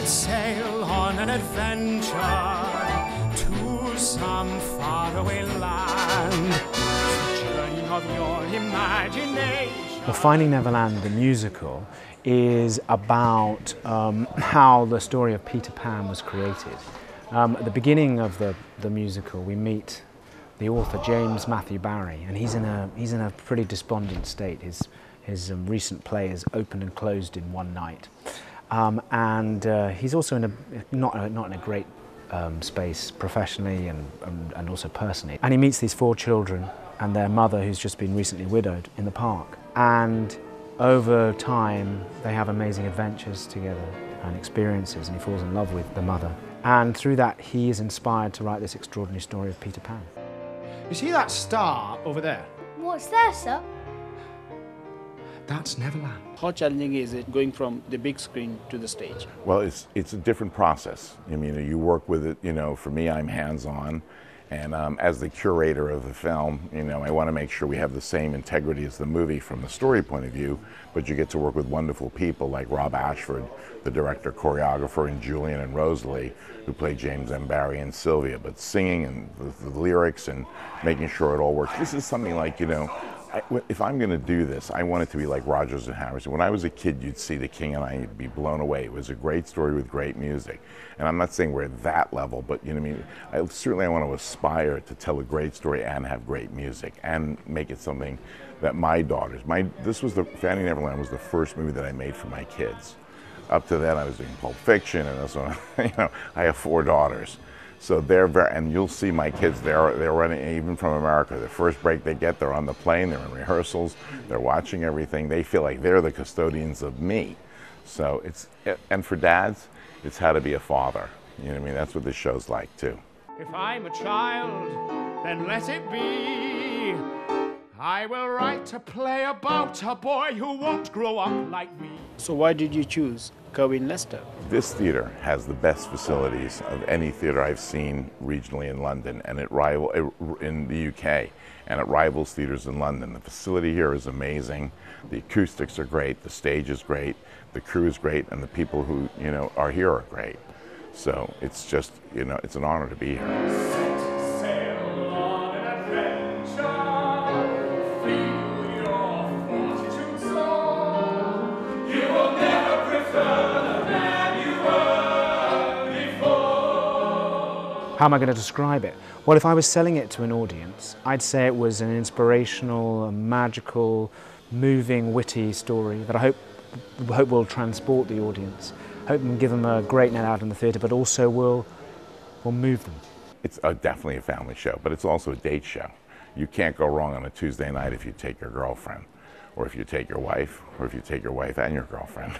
set sail on an adventure to some faraway land. The journey of your imagination. Well, Finding Neverland, the musical, is about how the story of Peter Pan was created. At the beginning of the musical, we meet the author, James Matthew Barrie, and he's in a pretty despondent state. His recent play is opened and closed in one night. He's also not in a great space professionally and also personally. And he meets these 4 children and their mother, who's just been recently widowed, in the park. And over time, they have amazing adventures together and experiences, and he falls in love with the mother. And through that, he is inspired to write this extraordinary story of Peter Pan. You see that star over there? What's there, sir? That's Neverland. How challenging is it going from the big screen to the stage? Well, it's a different process. I mean, you work with it, for me, I'm hands-on. And as the curator of the film, I want to make sure we have the same integrity as the movie from the story point of view, but you get to work with wonderful people like Rob Ashford, the director, choreographer, and Julian and Rosalie, who play James and Barry and Sylvia. But singing and the lyrics and making sure it all works. This is something like, if I'm going to do this, I want it to be like Rodgers and Hammerstein. When I was a kid, you'd see The King and I, you'd be blown away. It was a great story with great music. And I'm not saying we're at that level, but I want to aspire to tell a great story and have great music and make it something that my daughters, Finding Neverland was the first movie that I made for my kids. Up to then, I was doing Pulp Fiction, and that's when, I have 4 daughters. So and you'll see my kids, they're running, even from America. The first break they get, they're on the plane, they're in rehearsals, they're watching everything. They feel like they're the custodians of me. So and for dads, it's how to be a father. That's what this show's like too. If I'm a child, then let it be. I will write a play about a boy who won't grow up like me. So why did you choose in Leicester? This theater has the best facilities of any theater I've seen regionally in London, and in the UK, and it rivals theaters in London. The facility here is amazing. The acoustics are great, the stage is great, the crew is great, and the people who are here are great. So it's just it's an honor to be here. Set sail on an adventure, feel your fortune soar. You will never prefer the man you were before. How am I going to describe it? Well, if I was selling it to an audience, I'd say it was an inspirational, magical, moving, witty story that I hope will transport the audience. Hope and give them a great night out in the theatre, but also will move them. It's definitely a family show, but it's also a date show. You can't go wrong on a Tuesday night if you take your girlfriend, or if you take your wife, or if you take your wife and your girlfriend.